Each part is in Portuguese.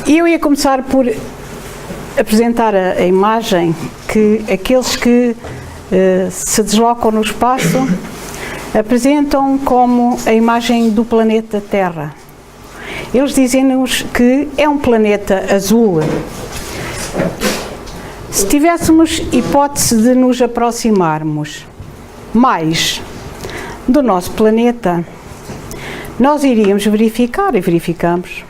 Eu ia começar por apresentar a imagem que aqueles que se deslocam no espaço apresentam como a imagem do planeta Terra. Eles dizem-nos que é um planeta azul. Se tivéssemos hipótese de nos aproximarmos mais do nosso planeta, nós iríamos verificar, e verificamos,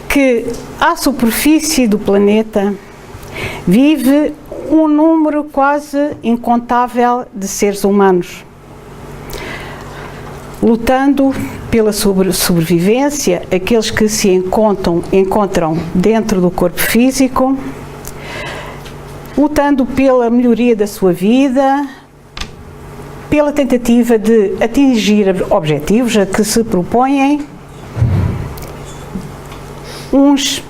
que à superfície do planeta vive um número quase incontável de seres humanos, lutando pela sobrevivência, aqueles que se encontram dentro do corpo físico, lutando pela melhoria da sua vida, pela tentativa de atingir objetivos a que se propõem, uns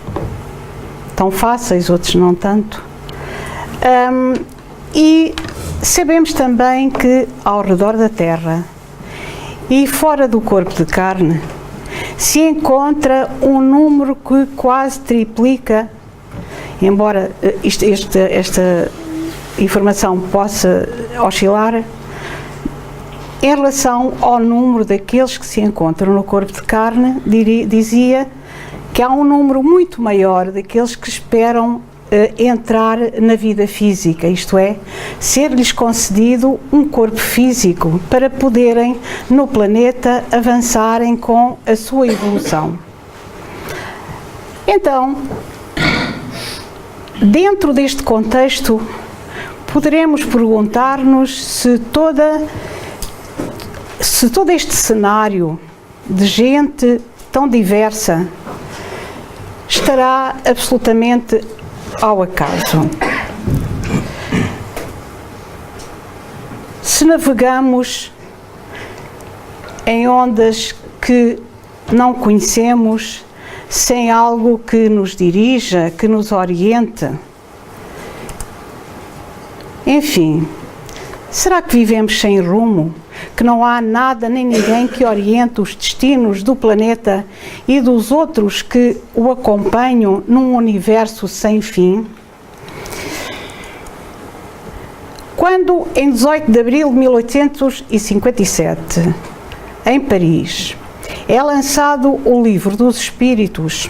tão fáceis, outros não tanto. E sabemos também que ao redor da Terra e fora do corpo de carne se encontra um número que quase triplica, embora esta informação possa oscilar, em relação ao número daqueles que se encontram no corpo de carne, dizia que há um número muito maior daqueles que esperam entrar na vida física, isto é, ser-lhes concedido um corpo físico para poderem, no planeta, avançarem com a sua evolução. Então, dentro deste contexto, poderemos perguntar-nos se todo este cenário de gente tão diversa estará absolutamente ao acaso. Se navegamos em ondas que não conhecemos, sem algo que nos dirija, que nos oriente, enfim, será que vivemos sem rumo? Que não há nada nem ninguém que oriente os destinos do planeta e dos outros que o acompanham num universo sem fim? Quando, em 18 de abril de 1857, em Paris, é lançado o Livro dos Espíritos,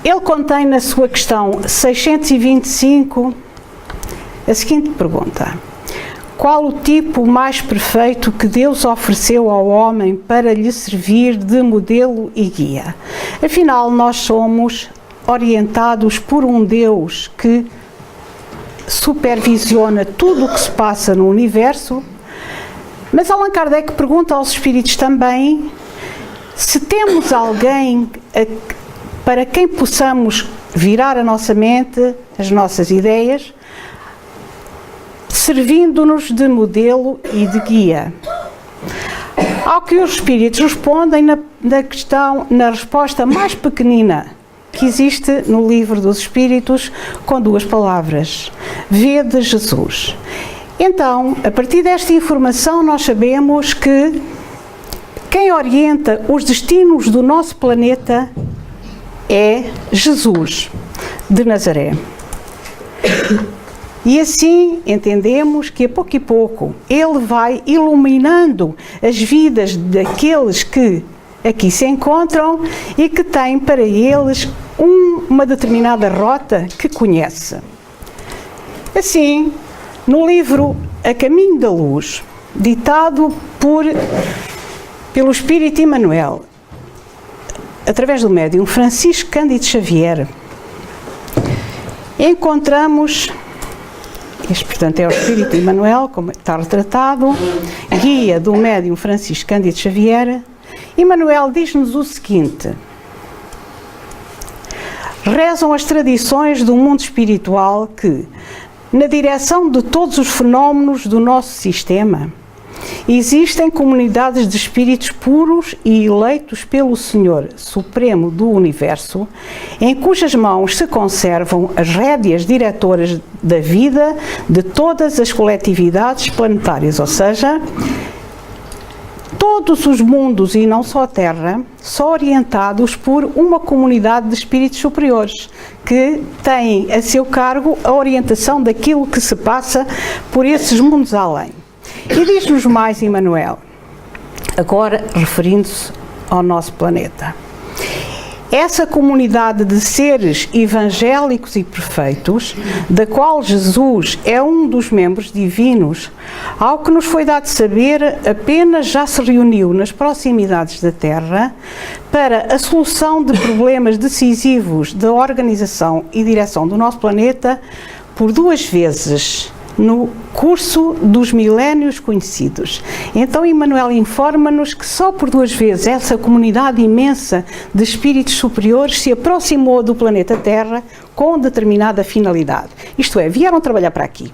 ele contém na sua questão 625 a seguinte pergunta: qual o tipo mais perfeito que Deus ofereceu ao homem para lhe servir de modelo e guia? Afinal, nós somos orientados por um Deus que supervisiona tudo o que se passa no universo, mas Allan Kardec pergunta aos espíritos também se temos alguém para quem possamos virar a nossa mente, as nossas ideias, servindo-nos de modelo e de guia. Ao que os espíritos respondem na resposta mais pequenina que existe no Livro dos Espíritos, com duas palavras: vede Jesus. Então, a partir desta informação, nós sabemos que quem orienta os destinos do nosso planeta é Jesus de Nazaré. E assim entendemos que a pouco e pouco ele vai iluminando as vidas daqueles que aqui se encontram e que têm para eles uma determinada rota que conhece. Assim, no livro A Caminho da Luz, ditado pelo Espírito Emmanuel, através do médium Francisco Cândido Xavier, encontramos... Este, portanto, é o Espírito Emmanuel, como está retratado, guia do médium Francisco Cândido Xavier. Emmanuel diz-nos o seguinte: rezam as tradições do mundo espiritual que, na direção de todos os fenómenos do nosso sistema, existem comunidades de espíritos puros e eleitos pelo Senhor Supremo do Universo, em cujas mãos se conservam as rédeas diretoras da vida de todas as coletividades planetárias, ou seja, todos os mundos, e não só a Terra, são orientados por uma comunidade de espíritos superiores, que têm a seu cargo a orientação daquilo que se passa por esses mundos além. E diz-nos mais Emmanuel, agora referindo-se ao nosso planeta. Essa comunidade de seres evangélicos e perfeitos, da qual Jesus é um dos membros divinos, ao que nos foi dado saber, apenas já se reuniu nas proximidades da Terra para a solução de problemas decisivos da organização e direção do nosso planeta por 2 vezes, no curso dos milénios conhecidos. Então Emmanuel informa-nos que só por 2 vezes essa comunidade imensa de espíritos superiores se aproximou do planeta Terra com determinada finalidade. Isto é, vieram trabalhar para aqui.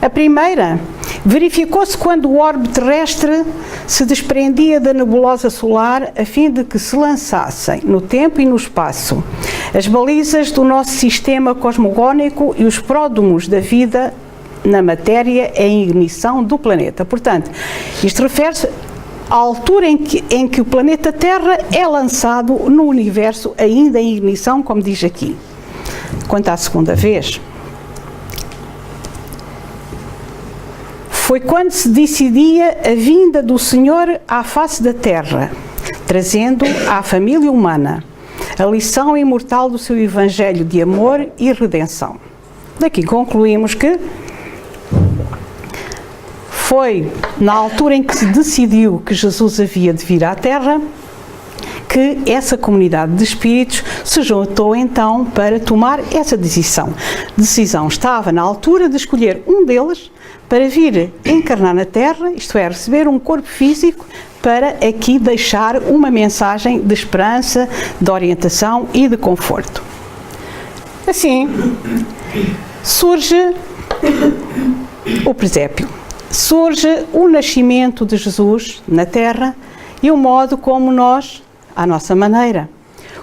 A primeira verificou-se quando o orbe terrestre se desprendia da nebulosa solar a fim de que se lançassem no tempo e no espaço as balizas do nosso sistema cosmogónico e os pródomos da vida na matéria em ignição do planeta. Portanto, isto refere-se à altura em que o planeta Terra é lançado no universo ainda em ignição, como diz aqui. Quanto à segunda vez, foi quando se decidia a vinda do Senhor à face da Terra, trazendo à família humana a lição imortal do seu Evangelho de amor e redenção. Daqui concluímos que foi na altura em que se decidiu que Jesus havia de vir à Terra que essa comunidade de espíritos se juntou então para tomar essa decisão. A decisão estava na altura de escolher um deles para vir encarnar na Terra, isto é, receber um corpo físico para aqui deixar uma mensagem de esperança, de orientação e de conforto. Assim, surge o presépio, surge o nascimento de Jesus na Terra e o modo como nós, à nossa maneira,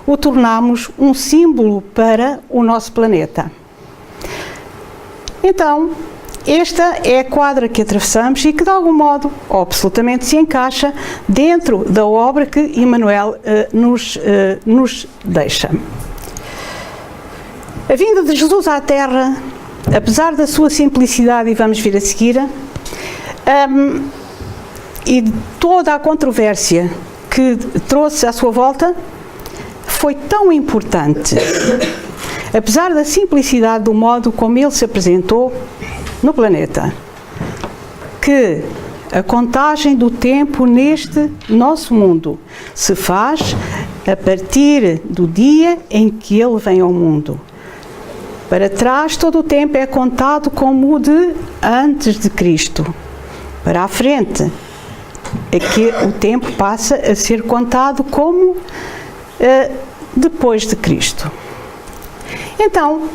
o tornamos um símbolo para o nosso planeta. Então, esta é a quadra que atravessamos e que de algum modo absolutamente se encaixa dentro da obra que Emmanuel nos deixa. A vinda de Jesus à Terra, apesar da sua simplicidade, e vamos vir a seguir, e de toda a controvérsia que trouxe à sua volta, foi tão importante, apesar da simplicidade do modo como ele se apresentou no planeta, que a contagem do tempo neste nosso mundo se faz a partir do dia em que ele vem ao mundo. Para trás, todo o tempo é contado como o de antes de Cristo. Para a frente, é que o tempo passa a ser contado como depois de Cristo. Então,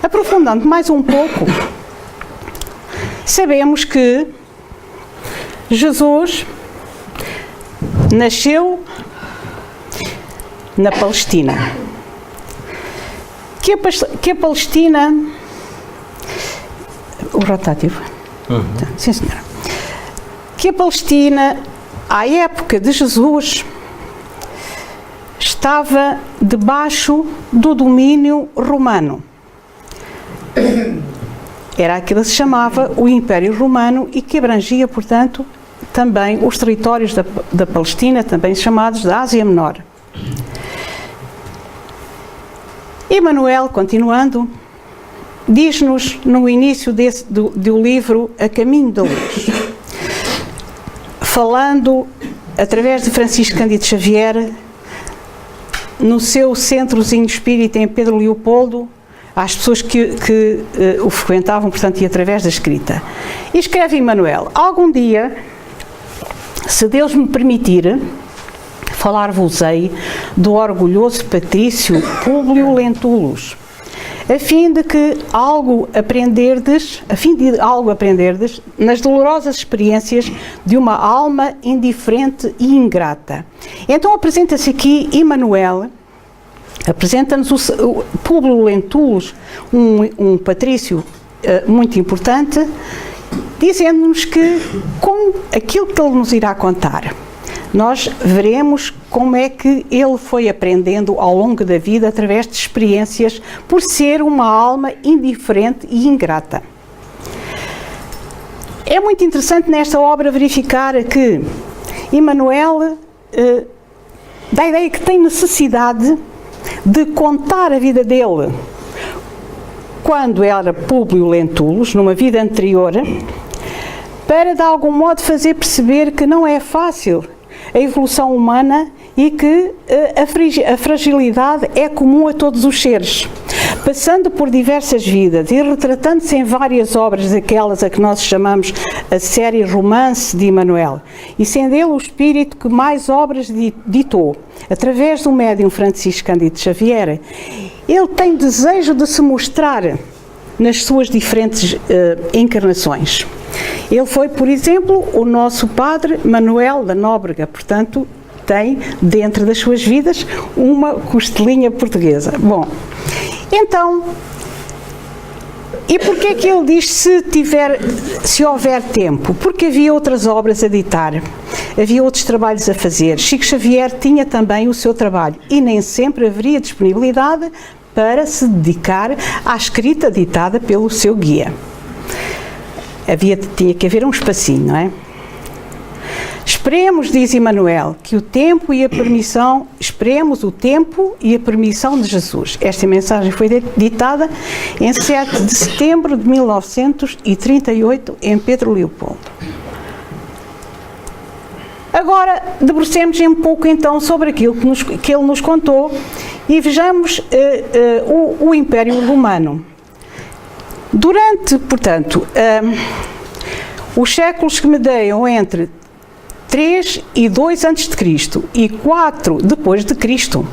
aprofundando mais um pouco, sabemos que Jesus nasceu na Palestina. Que a Palestina... O rotativo. Sim, senhora. Que a Palestina, à época de Jesus, estava debaixo do domínio romano. Era aquilo que se chamava o Império Romano e que abrangia, portanto, também os territórios da Palestina, também chamados da Ásia Menor. Emmanuel, continuando, diz-nos no início do livro A Caminho da Luz, falando através de Francisco Cândido Xavier, no seu centrozinho espírita em Pedro Leopoldo, às pessoas que o frequentavam, portanto, e através da escrita. E escreve Emmanuel: algum dia, se Deus me permitir, falar-vos-ei do orgulhoso patrício Públio Lentulus, a fim de algo aprenderdes nas dolorosas experiências de uma alma indiferente e ingrata. Então apresenta-se aqui Emmanuel, apresenta-nos o Públio Lentulus, um patrício muito importante, dizendo-nos que, com aquilo que ele nos irá contar, nós veremos como é que ele foi aprendendo ao longo da vida através de experiências por ser uma alma indiferente e ingrata. É muito interessante nesta obra verificar que Emmanuel dá a ideia que tem necessidade de contar a vida dele quando era Públio Lentulus, numa vida anterior, para de algum modo fazer perceber que não é fácil a evolução humana e que a fragilidade é comum a todos os seres. Passando por diversas vidas e retratando-se em várias obras, daquelas a que nós chamamos a série Romance de Emmanuel, e sendo ele o espírito que mais obras ditou, através do médium Francisco Cândido Xavier, ele tem desejo de se mostrar nas suas diferentes encarnações. Ele foi, por exemplo, o nosso padre Manuel da Nóbrega, portanto, tem dentro das suas vidas uma costelinha portuguesa. Bom, então, e porquê que ele diz se houver tempo? Porque havia outras obras a ditar, havia outros trabalhos a fazer. Chico Xavier tinha também o seu trabalho e nem sempre haveria disponibilidade para se dedicar à escrita ditada pelo seu guia. Tinha que haver um espacinho, não é? Esperemos, diz Emmanuel, que o tempo e a permissão, esperemos o tempo e a permissão de Jesus. Esta mensagem foi ditada em 7 de setembro de 1938 em Pedro Leopoldo. Agora, debrucemos um pouco então sobre aquilo que ele nos contou e vejamos o Império Romano. Durante, portanto, os séculos que medeiam entre 3 e 2 a.C. e 4 depois de Cristo,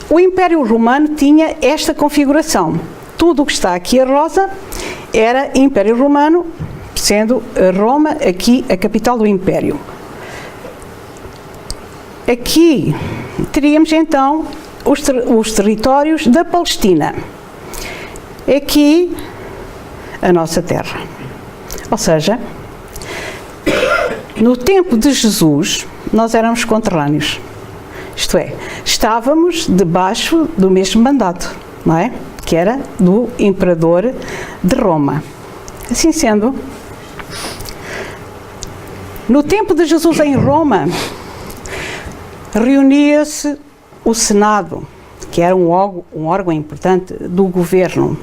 o Império Romano tinha esta configuração. Tudo o que está aqui a rosa era Império Romano, sendo Roma aqui a capital do Império. Aqui teríamos então os territórios da Palestina. Aqui a nossa terra. Ou seja, no tempo de Jesus, nós éramos conterrâneos. Isto é, estávamos debaixo do mesmo mandato, não é? Que era do imperador de Roma. Assim sendo, no tempo de Jesus em Roma, reunia-se o Senado, que era um órgão importante do governo.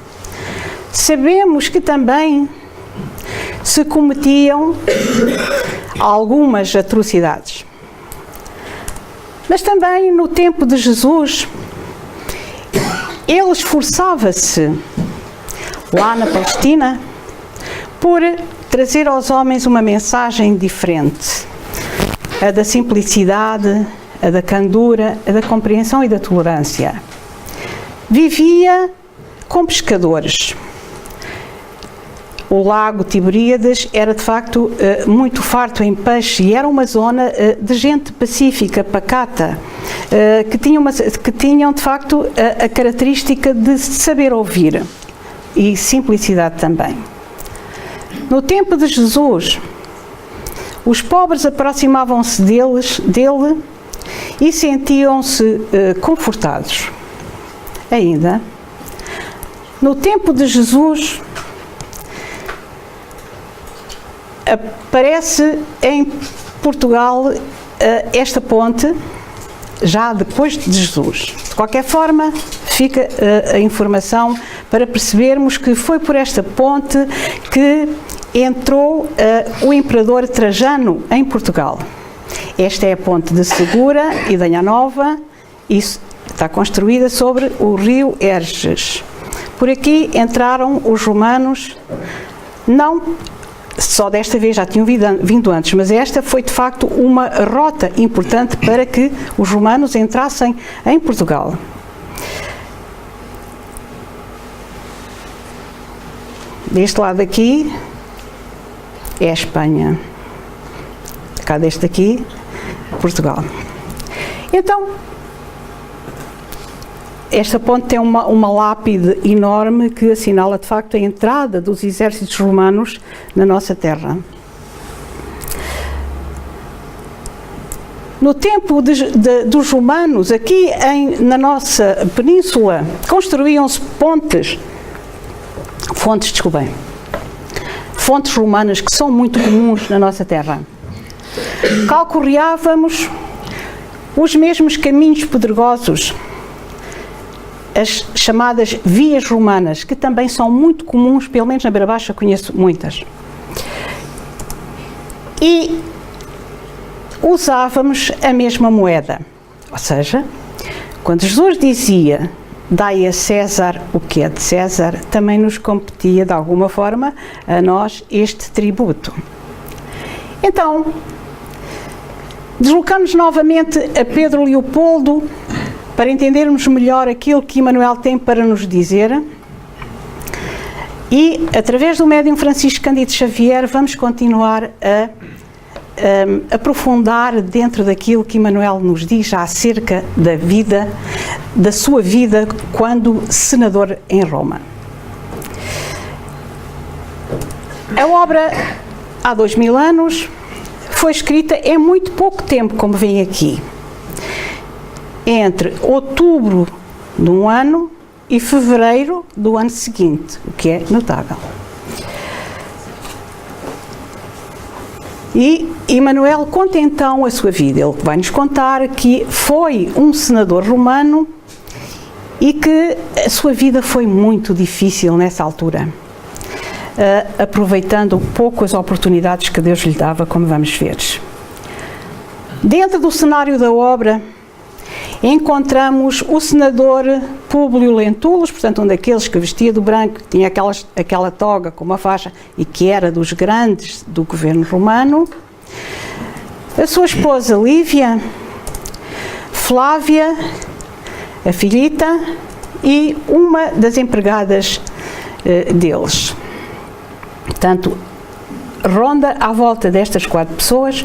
Sabemos que também se cometiam algumas atrocidades. Mas também no tempo de Jesus, ele esforçava-se lá na Palestina por trazer aos homens uma mensagem diferente, a da simplicidade, a da candura, a da compreensão e da tolerância. Vivia com pescadores. O lago Tiberíades era de facto muito farto em peixe e era uma zona de gente pacífica, pacata, que tinham de facto a característica de saber ouvir e simplicidade também. No tempo de Jesus, os pobres aproximavam-se dele e sentiam-se confortados. Ainda, no tempo de Jesus, aparece em Portugal esta ponte, já depois de Jesus. De qualquer forma, fica a informação para percebermos que foi por esta ponte que entrou o imperador Trajano em Portugal. Esta é a ponte de Segura e da Anha Nova, isso está construída sobre o rio Erges. Por aqui entraram os romanos, não só desta vez, já tinham vindo antes, mas esta foi de facto uma rota importante para que os romanos entrassem em Portugal. Deste lado aqui é a Espanha, cá deste aqui, Portugal. Então, esta ponte tem uma lápide enorme que assinala de facto a entrada dos exércitos romanos na nossa terra. No tempo dos romanos, aqui na nossa península, construíam-se fontes romanas que são muito comuns na nossa terra. Calcorreávamos os mesmos caminhos pedregosos, as chamadas vias romanas, que também são muito comuns, pelo menos na Beira Baixa conheço muitas. E usávamos a mesma moeda, ou seja, quando Jesus dizia dai a César o que é de César, também nos competia de alguma forma a nós este tributo. Então, deslocamos novamente a Pedro Leopoldo para entendermos melhor aquilo que Emanuel tem para nos dizer e, através do médium Francisco Cândido Xavier, vamos continuar a aprofundar dentro daquilo que Emanuel nos diz acerca da vida, da sua vida quando senador em Roma. A obra, há 2000 anos, foi escrita em muito pouco tempo, como vem aqui, entre outubro de um ano e fevereiro do ano seguinte, o que é notável. E Emanuel conta então a sua vida. Ele vai nos contar que foi um senador romano e que a sua vida foi muito difícil nessa altura, aproveitando pouco as oportunidades que Deus lhe dava, como vamos ver. Dentro do cenário da obra, encontramos o senador Públio Lentulus, portanto um daqueles que vestia do branco, tinha aquela toga com uma faixa e que era dos grandes do governo romano, a sua esposa Lívia, Flávia, a filhita e uma das empregadas deles. Portanto, ronda à volta destas 4 pessoas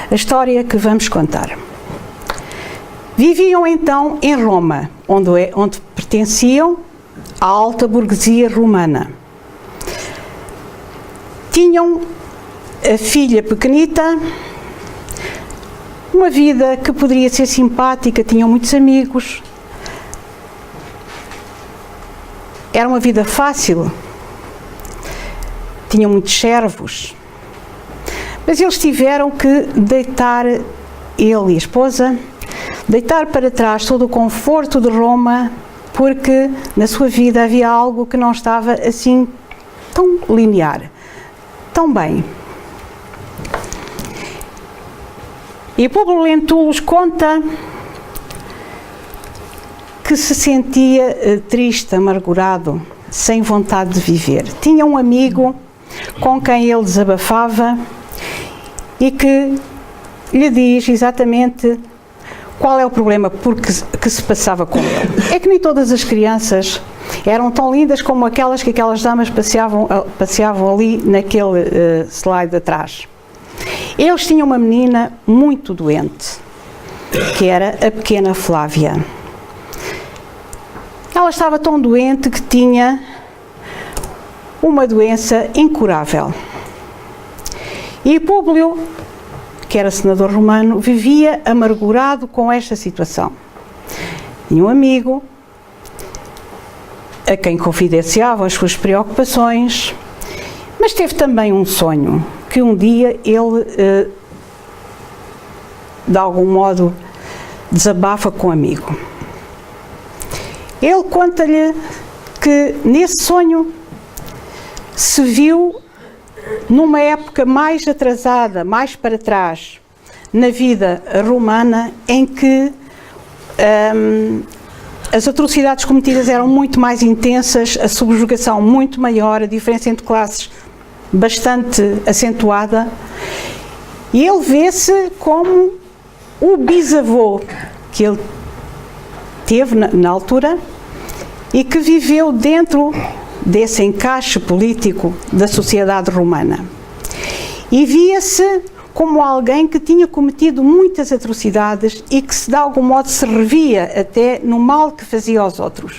a história que vamos contar. Viviam então em Roma, onde pertenciam à alta burguesia romana. Tinham a filha pequenita, uma vida que poderia ser simpática, tinham muitos amigos. Era uma vida fácil, tinham muitos servos, mas eles tiveram que deitar, ele e a esposa, deitar para trás todo o conforto de Roma, porque na sua vida havia algo que não estava assim tão linear, tão bem. E Públio Lentulus conta que se sentia triste, amargurado, sem vontade de viver. Tinha um amigo com quem ele desabafava e que lhe diz exatamente qual é o problema que se passava com ele. É que nem todas as crianças eram tão lindas como aquelas que aquelas damas passeavam ali naquele slide atrás. Eles tinham uma menina muito doente, que era a pequena Flávia. Ela estava tão doente que tinha uma doença incurável. E Públio, que era senador romano, vivia amargurado com esta situação. Tinha um amigo a quem confidenciava as suas preocupações, mas teve também um sonho, que um dia ele, de algum modo, desabafa com um amigo. Ele conta-lhe que nesse sonho se viu numa época mais atrasada, mais para trás, na vida romana, em que as atrocidades cometidas eram muito mais intensas, a subjugação muito maior, a diferença entre classes bastante acentuada, e ele vê-se como o bisavô que ele teve na altura e que viveu dentro desse encaixe político da sociedade romana. E via-se como alguém que tinha cometido muitas atrocidades e que de algum modo se revia até no mal que fazia aos outros.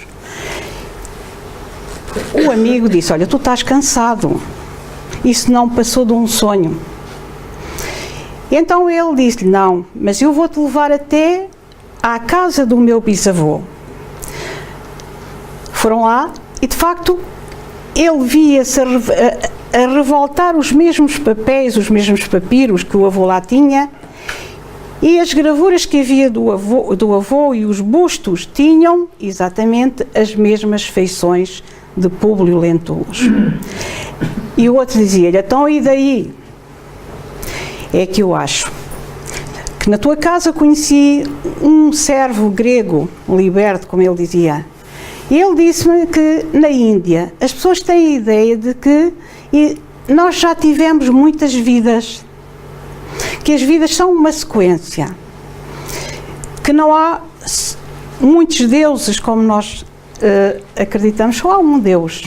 O amigo disse: olha, tu estás cansado, isso não passou de um sonho. Então ele disse-lhe: não, mas eu vou-te levar até à casa do meu bisavô. Foram lá e, de facto, ele via-se a revoltar os mesmos papéis, os mesmos papiros que o avô lá tinha, e as gravuras que havia do avô e os bustos tinham exatamente as mesmas feições de Públio Lentulus. E o outro dizia-lhe: então, e daí? É que eu acho que na tua casa conheci um servo grego, liberto, como ele dizia. E ele disse-me que na Índia as pessoas têm a ideia de que nós já tivemos muitas vidas, que as vidas são uma sequência, que não há muitos deuses como nós acreditamos, só há um Deus.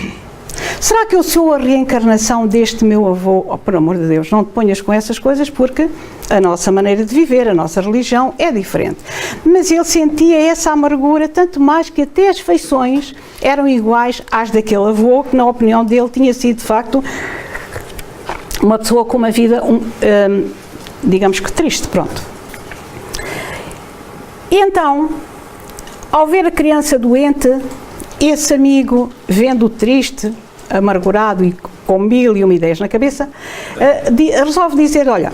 Será que eu sou a reencarnação deste meu avô? Oh, por amor de Deus, não te ponhas com essas coisas, porque a nossa maneira de viver, a nossa religião é diferente. Mas ele sentia essa amargura, tanto mais que até as feições eram iguais às daquele avô, que na opinião dele tinha sido de facto uma pessoa com uma vida, digamos que triste, pronto. E então, ao ver a criança doente, esse amigo, vendo-o triste, amargurado e com 1001 ideias na cabeça, resolve dizer: olha,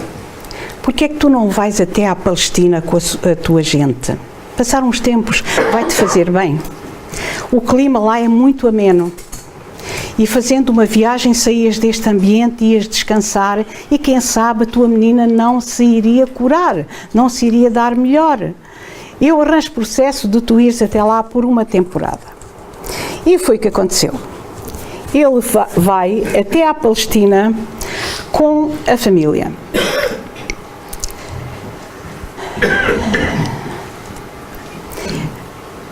porque é que tu não vais até à Palestina com a tua gente? Passar uns tempos vai-te fazer bem. O clima lá é muito ameno. E fazendo uma viagem saías deste ambiente, ias descansar e quem sabe a tua menina não se iria curar, não se iria dar melhor. Eu arranjo processo de tu ires até lá por uma temporada. E foi o que aconteceu. Ele vai até à Palestina com a família.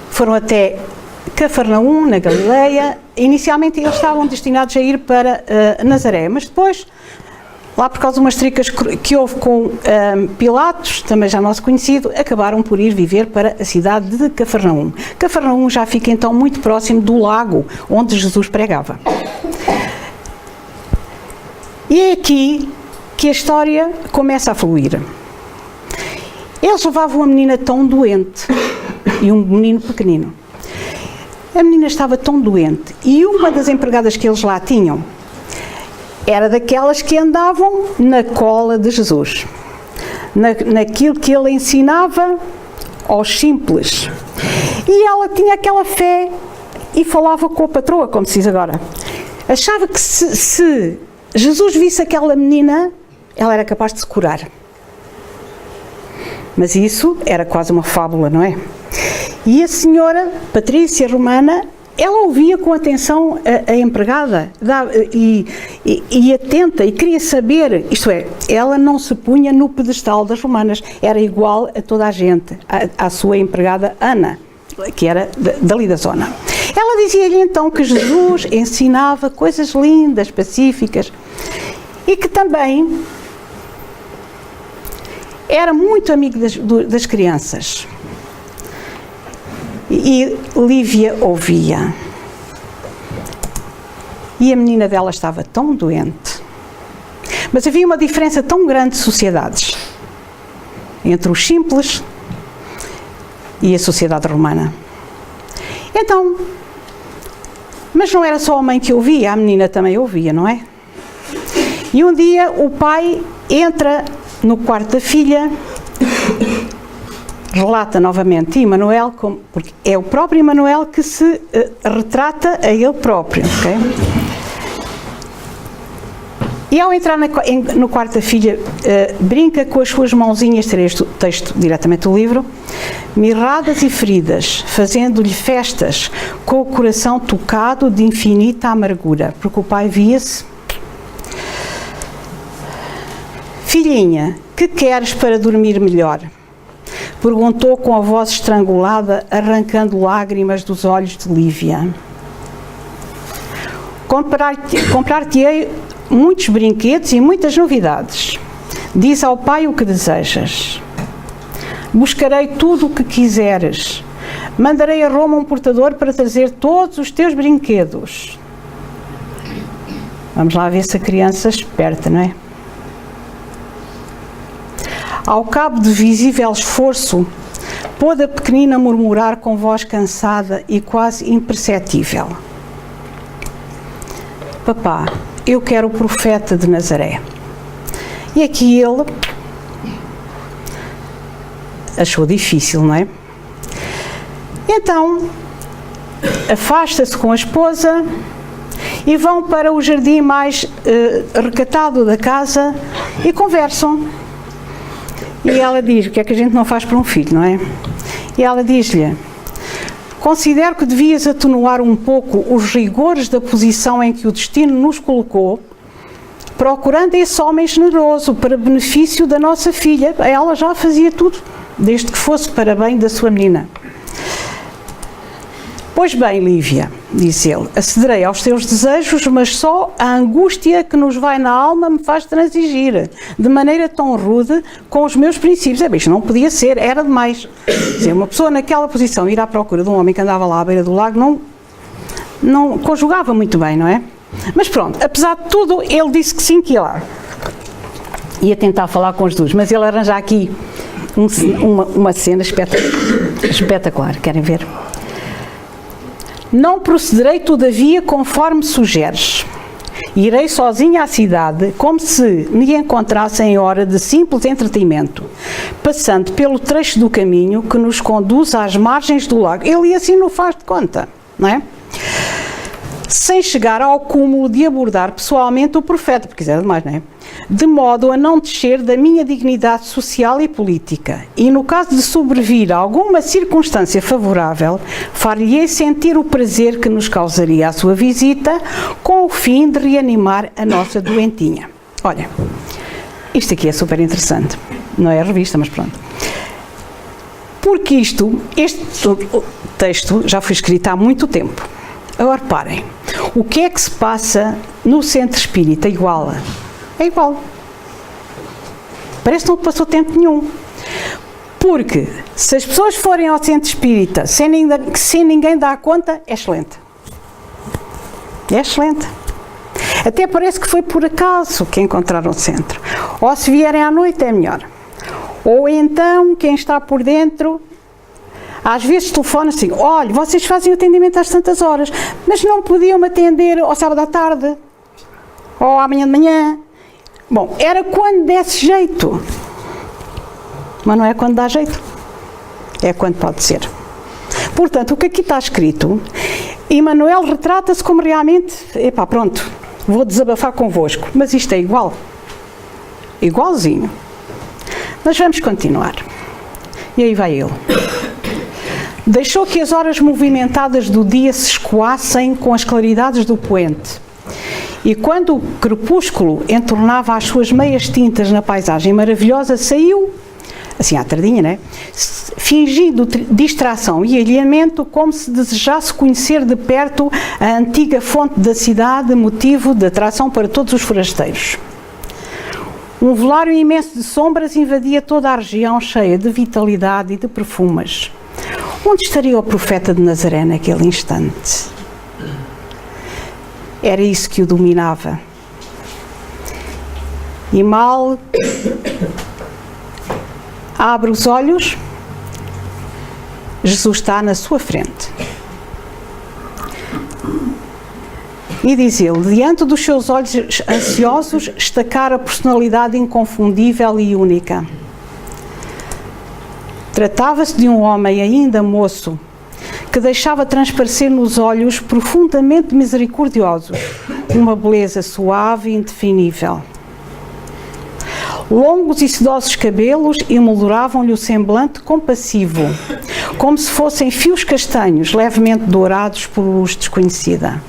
Foram até Cafarnaum, na Galileia. Inicialmente eles estavam destinados a ir para Nazaré, mas depois, lá por causa de umas tricas que houve com Pilatos, também já nosso conhecido, acabaram por ir viver para a cidade de Cafarnaum. Cafarnaum já fica então muito próximo do lago onde Jesus pregava. E é aqui que a história começa a fluir. Eles levavam uma menina tão doente e um menino pequenino. A menina estava tão doente e uma das empregadas que eles lá tinham era daquelas que andavam na cola de Jesus, naquilo que ele ensinava aos simples. E ela tinha aquela fé e falava com a patroa, como se diz agora. Achava que se Jesus visse aquela menina, ela era capaz de se curar. Mas isso era quase uma fábula, não é? E a senhora Patrícia Romana, ela ouvia com atenção a empregada e atenta e queria saber, isto é, ela não se punha no pedestal das romanas, era igual a toda a gente, à sua empregada Ana, que era dali da zona. Ela dizia-lhe então que Jesus ensinava coisas lindas, pacíficas e que também era muito amigo das crianças. E Lívia ouvia. E a menina dela estava tão doente. Mas havia uma diferença tão grande de sociedades entre os simples e a sociedade romana. Então, mas não era só a mãe que ouvia, a menina também ouvia, não é? E um dia o pai entra no quarto da filha, relata novamente Emanuel, porque é o próprio Emanuel que se retrata a ele próprio, ok? E ao entrar no quarto da filha, brinca com as suas mãozinhas, terei este texto diretamente do livro, mirradas e feridas, fazendo-lhe festas, com o coração tocado de infinita amargura, porque o pai via-se. Filhinha, que queres para dormir melhor? Perguntou com a voz estrangulada, arrancando lágrimas dos olhos de Lívia. Comprar-te-ei muitos brinquedos e muitas novidades. Diz ao pai o que desejas. Buscarei tudo o que quiseres. Mandarei a Roma um portador para trazer todos os teus brinquedos. Vamos lá ver se a criança esperta, não é? Ao cabo de visível esforço, pôde a pequenina murmurar com voz cansada e quase imperceptível: Papá, eu quero o profeta de Nazaré. E aqui ele achou difícil, não é? Então, afasta-se com a esposa e vão para o jardim mais recatado da casa e conversam. E ela diz: o que é que a gente não faz para um filho, não é? E ela diz-lhe: considero que devias atenuar um pouco os rigores da posição em que o destino nos colocou, procurando esse homem generoso para benefício da nossa filha. Ela já fazia tudo, desde que fosse para bem da sua menina. Pois bem, Lívia, diz ele, acederei aos teus desejos, mas só a angústia que nos vai na alma me faz transigir, de maneira tão rude, com os meus princípios. Isto não podia ser, era demais. Dizer, uma pessoa naquela posição ir à procura de um homem que andava lá à beira do lago não conjugava muito bem, não é? Mas pronto, apesar de tudo, ele disse que sim, que ia lá. Ia tentar falar com os dois, mas ele arranja aqui uma cena espetacular. Querem ver? Não procederei, todavia, conforme sugeres. Irei sozinha à cidade, como se me encontrasse em hora de simples entretenimento, passando pelo trecho do caminho que nos conduz às margens do lago. Ele assim não faz de conta, não é? Sem chegar ao cúmulo de abordar pessoalmente o profeta, porque quiser demais, não é? De modo a não descer da minha dignidade social e política, e no caso de sobrevir a alguma circunstância favorável, far-lhe-ei sentir o prazer que nos causaria a sua visita, com o fim de reanimar a nossa doentinha. Olha, isto aqui é super interessante, não é a revista, mas pronto. Porque este texto já foi escrito há muito tempo. Agora reparem, o que é que se passa no centro espírita? É igual. Parece que não passou tempo nenhum. Porque se as pessoas forem ao centro espírita sem ninguém dar conta, é excelente. É excelente. Até parece que foi por acaso que encontraram o centro. Ou se vierem à noite é melhor. Ou então quem está por dentro, às vezes telefona assim: olha, vocês fazem o atendimento às tantas horas, mas não podiam me atender ao sábado à tarde? Ou amanhã de manhã? Bom, era quando desse jeito. Mas não é quando dá jeito. É quando pode ser. Portanto, o que aqui está escrito, Emmanuel retrata-se como realmente, epá, pronto, vou desabafar convosco, mas isto é igual. Igualzinho. Mas vamos continuar. E aí vai ele. Deixou que as horas movimentadas do dia se escoassem com as claridades do poente. E quando o crepúsculo entornava as suas meias tintas na paisagem maravilhosa, saiu, assim à tardinha, né? Fingindo distração e alheamento, como se desejasse conhecer de perto a antiga fonte da cidade, motivo de atração para todos os forasteiros. Um velário imenso de sombras invadia toda a região, cheia de vitalidade e de perfumes. Onde estaria o profeta de Nazaré naquele instante? Era isso que o dominava. E mal abre os olhos, Jesus está na sua frente. E diz ele, diante dos seus olhos ansiosos, estacara a personalidade inconfundível e única. Tratava-se de um homem ainda moço, que deixava transparecer nos olhos profundamente misericordiosos uma beleza suave e indefinível. Longos e sedosos cabelos emolduravam-lhe o semblante compassivo, como se fossem fios castanhos levemente dourados por luz desconhecida.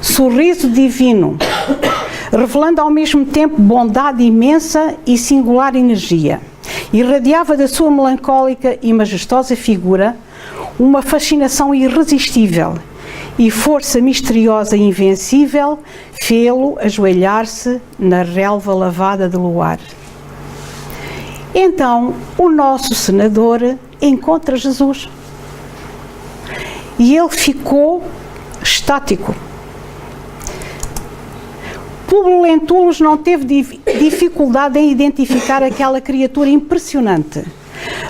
Sorriso divino, revelando ao mesmo tempo bondade imensa e singular energia, irradiava da sua melancólica e majestosa figura uma fascinação irresistível e força misteriosa e invencível fê-lo ajoelhar-se na relva lavada de luar. Então, o nosso senador encontra Jesus. E ele ficou estático. Públio Lentulus não teve dificuldade em identificar aquela criatura impressionante,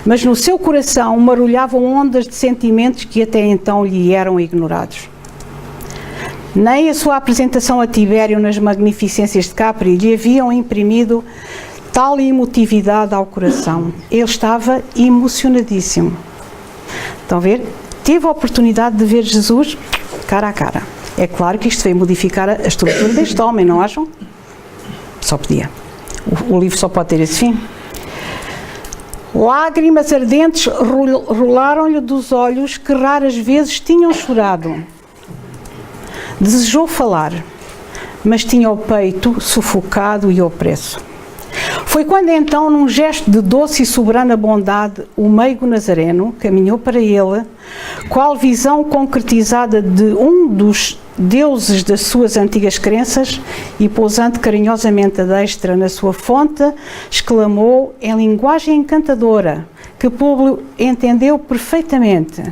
mas no seu coração marulhavam ondas de sentimentos que até então lhe eram ignorados. Nem a sua apresentação a Tibério nas magnificências de Capri lhe haviam imprimido tal emotividade ao coração. Ele estava emocionadíssimo. Estão a ver? Teve a oportunidade de ver Jesus cara a cara. É claro que isto veio modificar a estrutura deste homem, não acham? Só podia. O livro só pode ter esse fim. Lágrimas ardentes rolaram-lhe dos olhos que raras vezes tinham chorado. Desejou falar, mas tinha o peito sufocado e opresso. Foi quando então, num gesto de doce e soberana bondade, o meigo Nazareno caminhou para ele, qual visão concretizada de um dos deuses das suas antigas crenças, e pousando carinhosamente a destra na sua fonte, exclamou em linguagem encantadora, que Públio entendeu perfeitamente,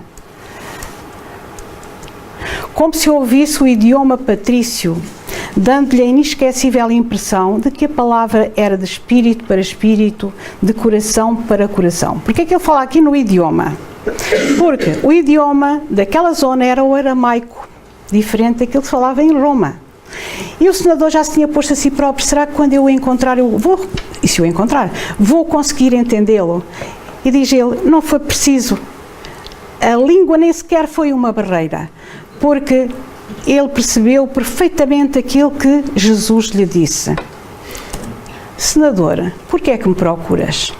como se ouvisse o idioma patrício, dando-lhe a inesquecível impressão de que a palavra era de espírito para espírito, de coração para coração. Porquê é que ele fala aqui no idioma? Porque o idioma daquela zona era o aramaico, diferente daquilo que se falava em Roma. E o senador já se tinha posto a si próprio: será que quando eu o encontrar, e se eu encontrar, vou conseguir entendê-lo? E diz ele: não foi preciso. A língua nem sequer foi uma barreira, porque ele percebeu perfeitamente aquilo que Jesus lhe disse. Senador, por que é que me procuras?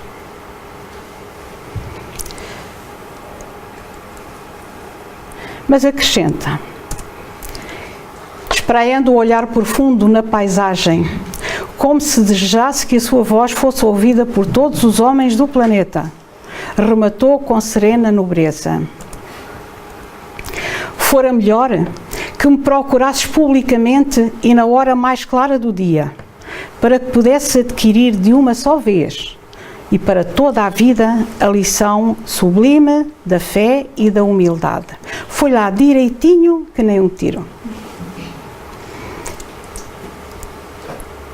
Mas acrescenta, espraiando o olhar profundo na paisagem, como se desejasse que a sua voz fosse ouvida por todos os homens do planeta, rematou com serena nobreza: fora melhor que me procurasses publicamente e na hora mais clara do dia, para que pudesse adquirir de uma só vez e para toda a vida a lição sublime da fé e da humildade. Foi lá direitinho que nem um tiro.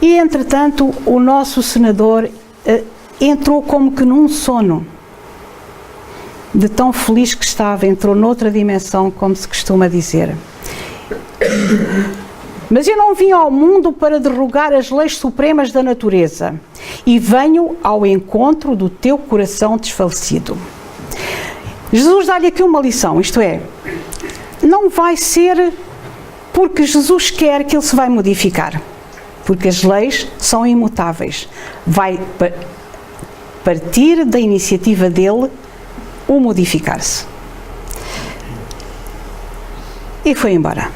E entretanto o nosso senador entrou como que num sono. De tão feliz que estava, entrou noutra dimensão, como se costuma dizer. Mas eu não vim ao mundo para derrogar as leis supremas da natureza, e venho ao encontro do teu coração desfalecido. Jesus dá-lhe aqui uma lição, isto é, não vai ser porque Jesus quer que ele se vai modificar, porque as leis são imutáveis. Vai partir da iniciativa dele o modificar-se. E foi embora.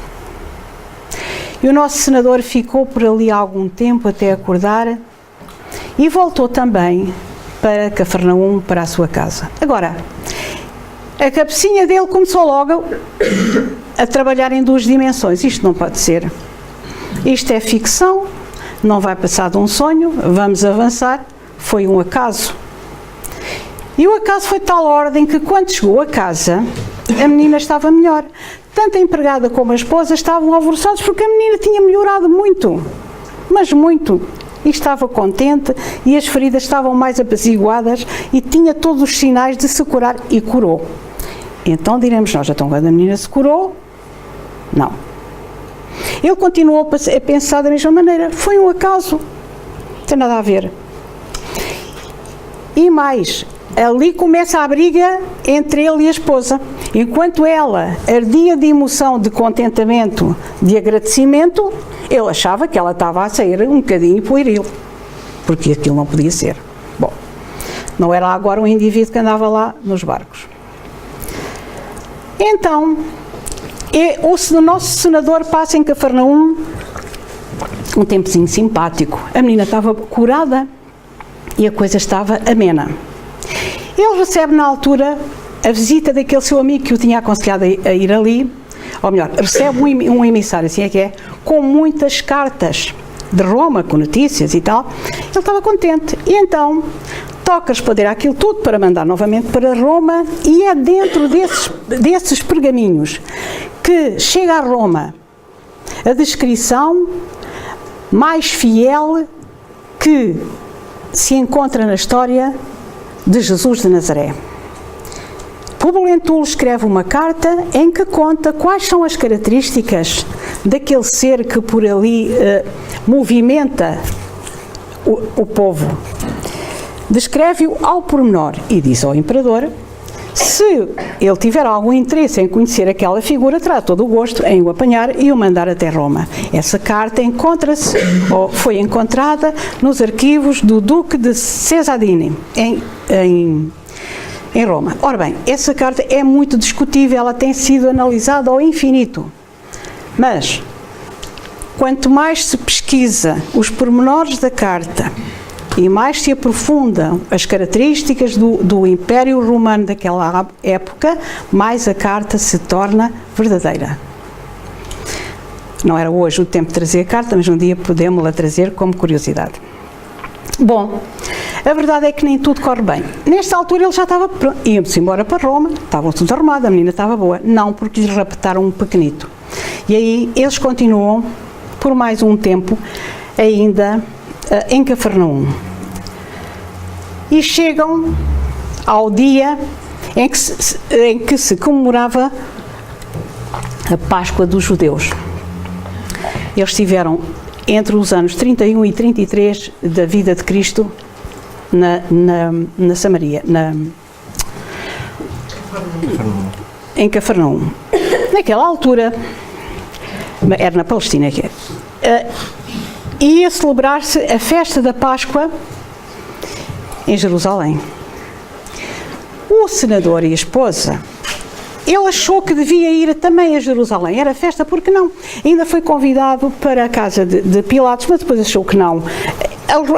E o nosso senador ficou por ali algum tempo até acordar e voltou também para Cafarnaum, para a sua casa. Agora, a cabecinha dele começou logo a trabalhar em duas dimensões. Isto não pode ser. Isto é ficção, não vai passar de um sonho, vamos avançar. Foi um acaso. E o acaso foi de tal ordem que quando chegou a casa, a menina estava melhor. Tanto a empregada como a esposa estavam alvoroçados porque a menina tinha melhorado muito, mas muito. E estava contente e as feridas estavam mais apaziguadas e tinha todos os sinais de se curar, e curou. Então diremos nós: então quando a menina se curou, não. Ele continuou a pensar da mesma maneira: foi um acaso, não tem nada a ver. E mais, ali começa a briga entre ele e a esposa. Enquanto ela ardia de emoção, de contentamento, de agradecimento, ele achava que ela estava a sair um bocadinho pueril, porque aquilo não podia ser. Bom, não era agora um indivíduo que andava lá nos barcos. Então, o nosso senador passa em Cafarnaum um tempozinho simpático. A menina estava curada e a coisa estava amena. Ele recebe na altura a visita daquele seu amigo que o tinha aconselhado a ir ali, ou melhor, recebe um emissário, assim é que é, com muitas cartas de Roma, com notícias e tal. Ele estava contente. E então toca responder àquilo tudo para mandar novamente para Roma, e é dentro desses pergaminhos que chega a Roma a descrição mais fiel que se encontra na história de Jesus de Nazaré. Públio Lentulus escreve uma carta em que conta quais são as características daquele ser que por ali movimenta o povo. Descreve-o ao pormenor e diz ao imperador: se ele tiver algum interesse em conhecer aquela figura, terá todo o gosto em o apanhar e o mandar até Roma. Essa carta encontra-se, ou foi encontrada, nos arquivos do Duque de Cesadini, em Roma. Ora bem, essa carta é muito discutível, ela tem sido analisada ao infinito. Mas, quanto mais se pesquisa os pormenores da carta e mais se aprofundam as características do Império Romano daquela época, mais a carta se torna verdadeira. Não era hoje o tempo de trazer a carta, mas um dia podemos-la trazer como curiosidade. Bom, a verdade é que nem tudo corre bem. Nesta altura ele já estava pronto, íamos embora para Roma, estavam tudo arrumado, a menina estava boa. Não, porque lhe raptaram um pequenito. E aí eles continuam por mais um tempo ainda em Cafarnaum. E chegam ao dia em que se comemorava a Páscoa dos judeus. Eles estiveram entre os anos 31 e 33 da vida de Cristo na Samaria, em Cafarnaum. Naquela altura, era na Palestina, ia celebrar-se a festa da Páscoa em Jerusalém. O senador e a esposa, ele achou que devia ir também a Jerusalém, era festa, porque não? Ainda foi convidado para a casa de Pilatos, mas depois achou que não.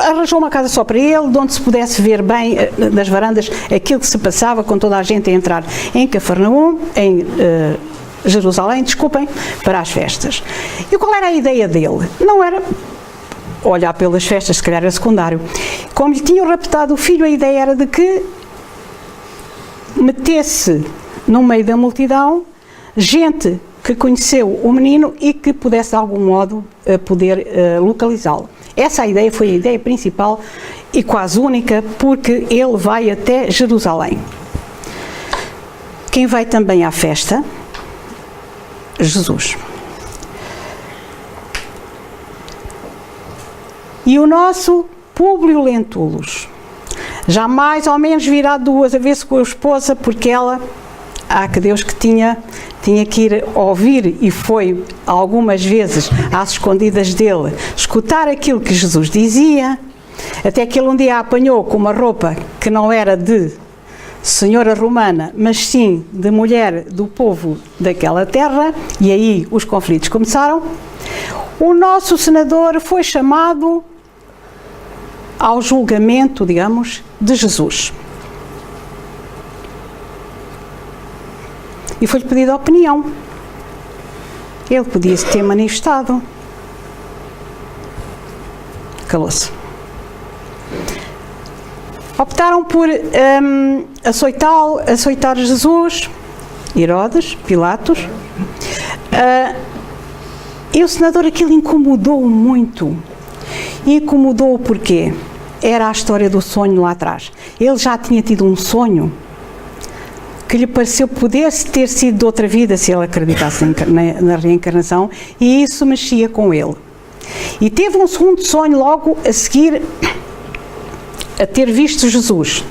Arranjou uma casa só para ele, de onde se pudesse ver bem, das varandas, aquilo que se passava com toda a gente a entrar em Cafarnaum, em Jerusalém, desculpem, para as festas. E qual era a ideia dele? Não era olhar pelas festas, se calhar era secundário. Como lhe tinham raptado o filho, a ideia era de que metesse no meio da multidão gente que conheceu o menino e que pudesse de algum modo poder localizá-lo. Essa ideia foi a ideia principal e quase única, porque ele vai até Jerusalém. Quem vai também à festa? Jesus. E o nosso Públio Lentulus, já mais ou menos virado duas vezes com a esposa, porque ela, que Deus que tinha que ir ouvir, e foi algumas vezes às escondidas dele, escutar aquilo que Jesus dizia, até que ele um dia a apanhou com uma roupa que não era de senhora romana, mas sim de mulher do povo daquela terra, e aí os conflitos começaram. O nosso senador foi chamado ao julgamento, digamos, de Jesus. E foi-lhe pedida a opinião. Ele podia-se ter manifestado. Calou-se. Optaram por açoitar Jesus, Herodes, Pilatos. E o senador, aquilo incomodou-o muito. E incomodou-o porquê? Era a história do sonho lá atrás. Ele já tinha tido um sonho que lhe pareceu poder ter sido de outra vida, se ele acreditasse na reencarnação, e isso mexia com ele. E teve um segundo sonho logo a seguir a ter visto Jesus.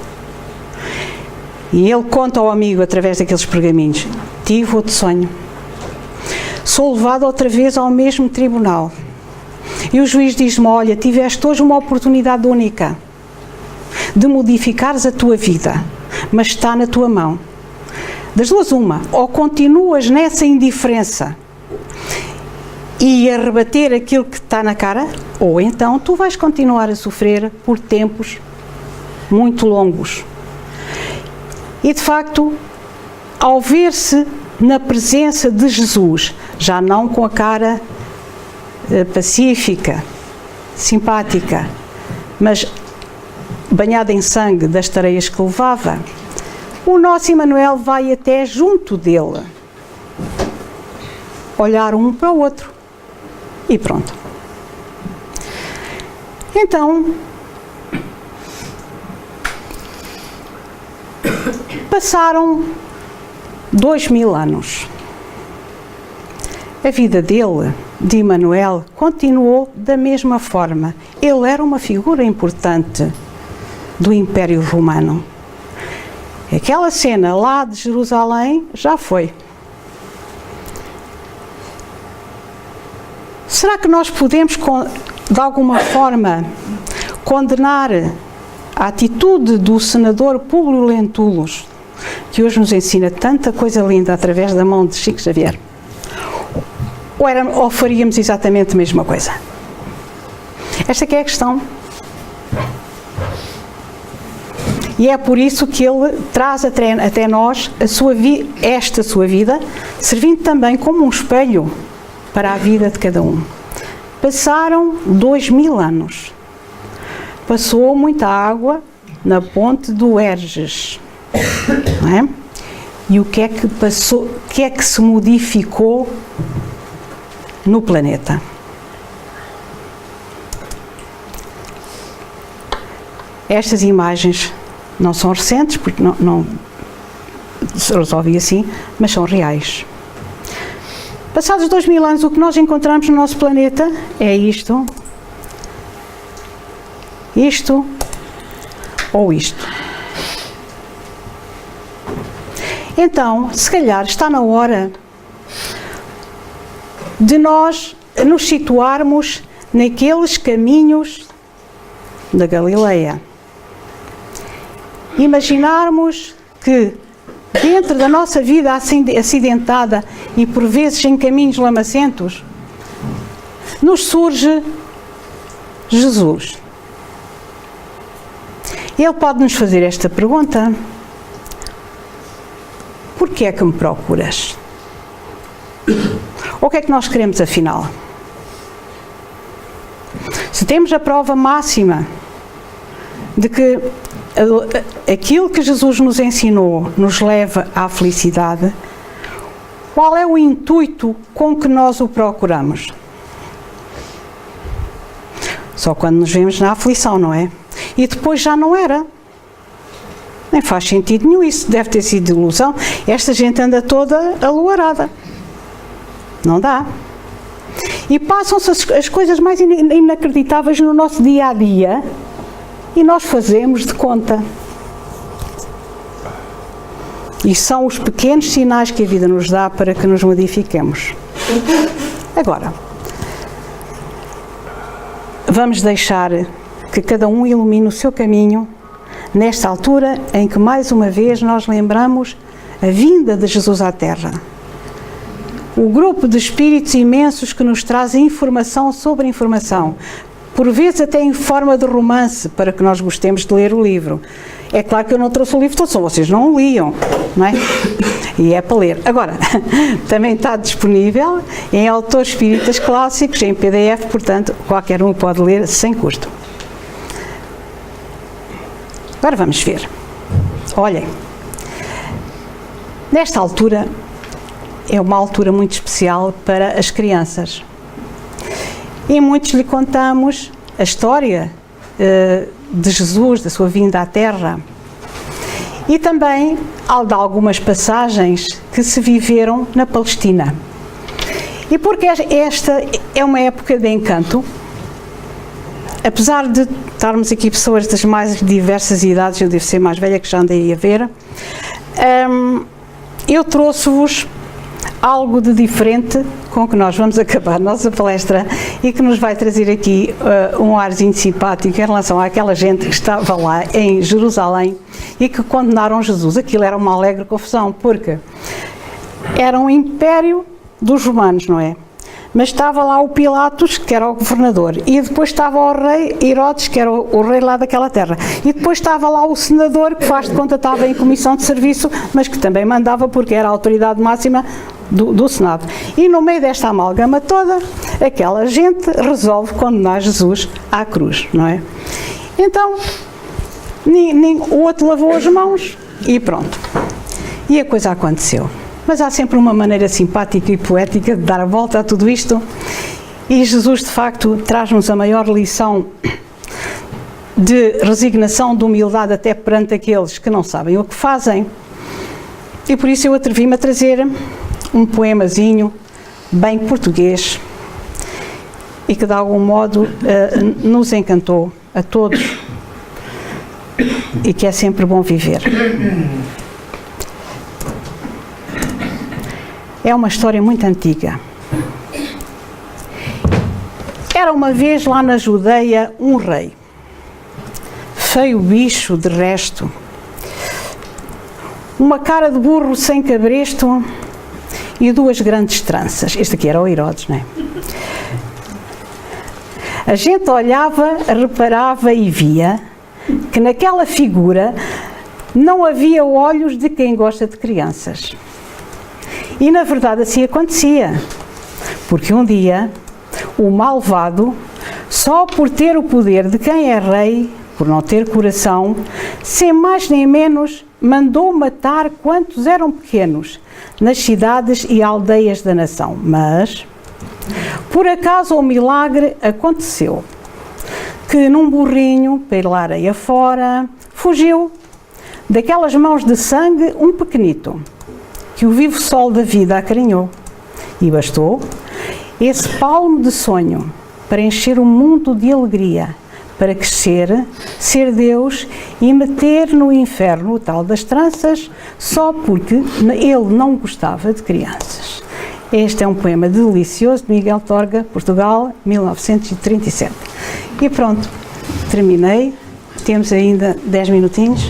E ele conta ao amigo, através daqueles pergaminhos: tive outro sonho. Sou levado outra vez ao mesmo tribunal. E o juiz diz-me: olha, tiveste hoje uma oportunidade única de modificares a tua vida, mas está na tua mão. Das duas uma, ou continuas nessa indiferença e a rebater aquilo que está na cara, ou então tu vais continuar a sofrer por tempos muito longos. E de facto, ao ver-se na presença de Jesus, já não com a cara pacífica, simpática, mas banhada em sangue das tareias que levava, o nosso Emanuel vai até junto dele, olhar um para o outro e pronto. Então, passaram 2000 anos. A vida dele, de Emanuel, continuou da mesma forma. Ele era uma figura importante do Império Romano. Aquela cena lá de Jerusalém já foi. Será que nós podemos, de alguma forma, condenar a atitude do senador Públio Lentulus, que hoje nos ensina tanta coisa linda através da mão de Chico Xavier? Ou faríamos exatamente a mesma coisa? Esta que é a questão. E é por isso que ele traz até nós esta sua vida, servindo também como um espelho para a vida de cada um. Passaram 2000 anos. Passou muita água na ponte do Erges. Não é? E o que é que passou, o que é que se modificou no planeta? Estas imagens não são recentes, porque não se resolve assim, mas são reais. Passados 2000 anos, o que nós encontramos no nosso planeta é isto ou isto. Então, se calhar está na hora de nós nos situarmos naqueles caminhos da Galileia. Imaginarmos que dentro da nossa vida acidentada e por vezes em caminhos lamacentos, nos surge Jesus. Ele pode nos fazer esta pergunta: porquê é que me procuras? O que é que nós queremos afinal? Se temos a prova máxima de que aquilo que Jesus nos ensinou nos leva à felicidade, qual é o intuito com que nós o procuramos? Só quando nos vemos na aflição, não é? E depois já não era. Nem faz sentido nenhum, isso deve ter sido ilusão. Esta gente anda toda aluarada. Não dá. E passam-se as coisas mais inacreditáveis no nosso dia-a-dia e nós fazemos de conta. E são os pequenos sinais que a vida nos dá para que nos modifiquemos. Agora, vamos deixar que cada um ilumine o seu caminho nesta altura em que mais uma vez nós lembramos a vinda de Jesus à Terra. O grupo de espíritos imensos que nos trazem informação sobre informação, por vezes até em forma de romance, para que nós gostemos de ler o livro. É claro que eu não trouxe o livro todo, só vocês não o liam, não é? E é para ler. Agora, também está disponível em autores espíritas clássicos, em PDF, portanto, qualquer um pode ler sem custo. Agora vamos ver. Olhem, nesta altura, é uma altura muito especial para as crianças. E muitos lhe contamos a história de Jesus, da sua vinda à Terra. E também de algumas passagens que se viveram na Palestina. E porque esta é uma época de encanto, apesar de estarmos aqui pessoas das mais diversas idades, eu devo ser mais velha que já andei a ver, eu trouxe-vos algo de diferente com que nós vamos acabar a nossa palestra e que nos vai trazer aqui um arzinho simpático em relação àquela gente que estava lá em Jerusalém e que condenaram Jesus. Aquilo era uma alegre confusão, porque era um império dos romanos, não é? mas estava lá o Pilatos, que era o governador, e depois estava o rei Herodes, que era o rei lá daquela terra, e depois estava lá o senador, que faz de conta estava em comissão de serviço, mas que também mandava porque era a autoridade máxima do Senado. E no meio desta amálgama toda, aquela gente resolve condenar Jesus à cruz, não é? Então, o outro lavou as mãos e pronto. E a coisa aconteceu. Mas há sempre uma maneira simpática e poética de dar a volta a tudo isto, e Jesus, de facto, traz-nos a maior lição de resignação, de humildade até perante aqueles que não sabem o que fazem. E por isso eu atrevi-me a trazer um poemazinho bem português e que de algum modo nos encantou a todos e que é sempre bom viver. É uma história muito antiga. Era uma vez lá na Judeia um rei, feio bicho de resto, uma cara de burro sem cabresto e duas grandes tranças. Este aqui era o Herodes, não é? A gente olhava, reparava e via que naquela figura não havia olhos de quem gosta de crianças. E na verdade assim acontecia, porque um dia o malvado, só por ter o poder de quem é rei, por não ter coração, sem mais nem menos, mandou matar quantos eram pequenos nas cidades e aldeias da nação. Mas, por acaso, o milagre aconteceu, que num burrinho, pela areia fora, fugiu daquelas mãos de sangue um pequenito, que o vivo sol da vida acarinhou. E bastou esse palmo de sonho para encher o mundo de alegria, para crescer, ser Deus e meter no inferno o tal das tranças, só porque ele não gostava de crianças. Este é um poema delicioso de Miguel Torga, Portugal, 1937. E pronto, terminei. Temos ainda 10 minutinhos.